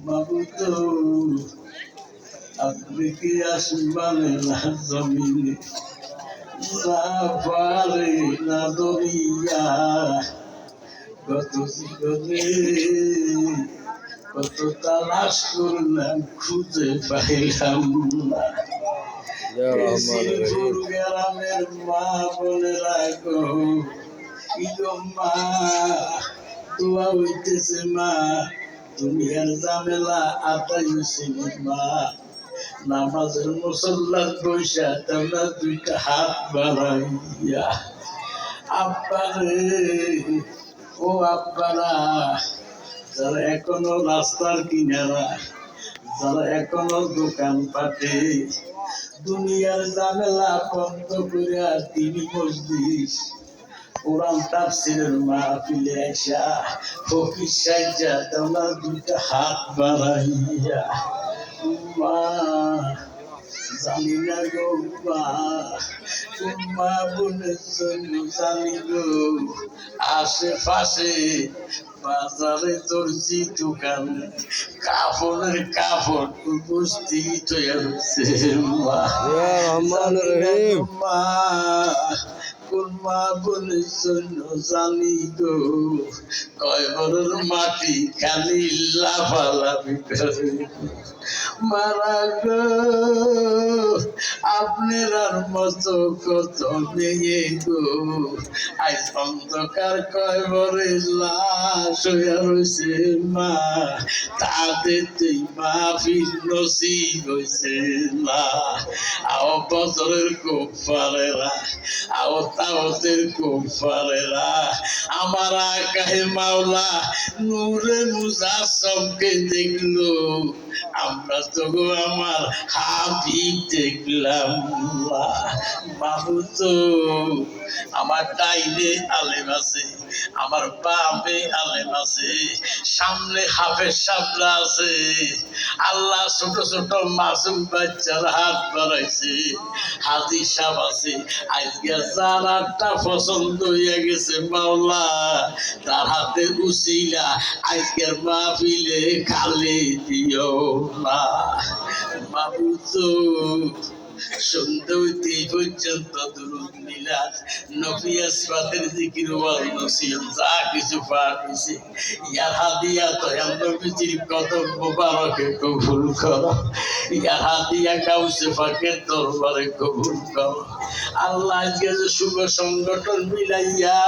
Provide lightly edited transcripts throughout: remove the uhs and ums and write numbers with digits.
বাবু তো আপনি কি আসমানে না জমিনে, না পারে না দরিয়া, কত জীবনে কত তালাশ করলাম খুঁজে পাইলাম না। গ্রামের মা বলে রাখো, মা দোয়া হইতেছে মা, দুনিয়ার ঝামেলা আতাইছে মা, নামাজের মুসল্লার বৈশা তোমরা দুইটা হাত বাড়াইয়া আব্বারে, ও আব্বারা, যারা এখনো রাস্তার কিনারা, যারা এখনো দোকান পাটে, দুনিয়ার ঝামেলা বন্ধ করে তিনি মজলিস কোরআন তাফসীরের মাহফিলে আইসা ফকির সাইজা তোমরা দুইটা হাত বাড়াইয়া মা, জানি না গো মা, মা বোনের জন্য জানি গো, আশেপাশে বাজারে দর্জি দোকান কাপড়ের কাপড় বস্তি তৈরি মা, মা কোন মা বোনের জন্য জানি গো, কয় বড়র মাটি খালি লাফালাফি করে মারা গো, আপনার মতো কত মেয়ে গো, আজ অন্ধকার কয় বরে লাশ হইয়া রয়েছে মা, তাদের তুই মাহফিল নসিব হয়েছে না, আও বছরের কুফারেরা, আও তাওতের কুফারেরা, আমার আকাহে মাওলা নূরে মুজাসসমকে দেখলো, আমরা তো গো আমার হাবিব দেখলাম না। বাবু তো আমার ডাইনে আলেম আছে, আমার বামে আলেম আছে, সামনে হাফেজ সাহেবরা আছে, আল্লাহ ছোট ছোট মাসুম বাচ্চার হাত বাড়াইছে, হাজি সাহেব আছে, আজকে যার হাতটা পছন্দ হইয়া গেছে মাওলা, তার হাতে উসিলা আজকের মাহফিলে খালি দিও না। বাবু তো সন্ধ্যা হইতে পর্যন্ত দুরূদ মিলাদ নবী আসবাতের জিকির ওয়াজ নসিহত যা কিছু পাঠ হইছে, ইয়ার হাদিয়া দয়াল নবীজির কদম মোবারকে কবুল করো, ইয়ার হাদিয়া গাউসে পাকের দরবারে কবুল করো। আল্লাহ আজকে যে শুভ সংগঠন মিলাইয়া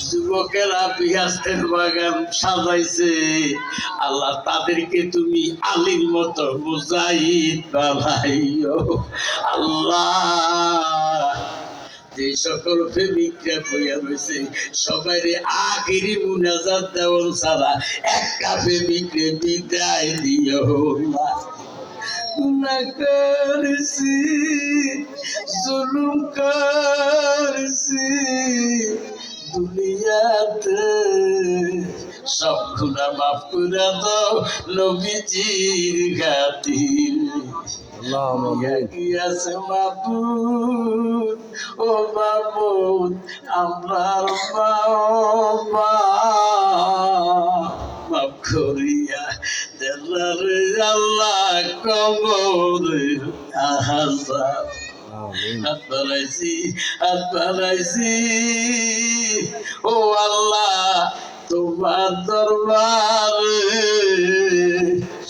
যুবকেরা বিহাসের বাগান সাজাইছে, আল্লাহ তাদেরকে তুমি আলীর মতো মুজাহিদ বানাইও আল্লাহ। যে সকল প্রেমিকরা বইয়া রয়েছে সবাই আখিরি মুনাজাত দেওয়ান ছাড়া একটা প্রেমিকরে বিদায় দিও না। গুনাহ করেছি, জুলুম করেছি দুনিয়াতে, সব গুনাহ মাফ করে দাও নবীজির খাতিরে। গিয়াছে মাবুদ, ও মাবুদ আমরার মাফ করিয়া দেলারে আল্লাহ কবরের আযাব। হাত বাড়াইছি ও আল্লাহ তোমার দরবারে,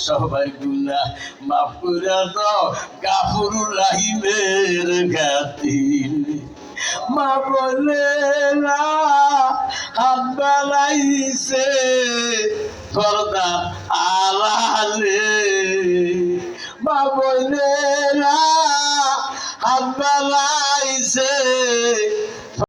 সবাই গুনাহ মাফ করে দাও গাফুরুর রহিমের খাতিরে। মা বলে না হাত বাড়াইছে পর্দা আড়ালে,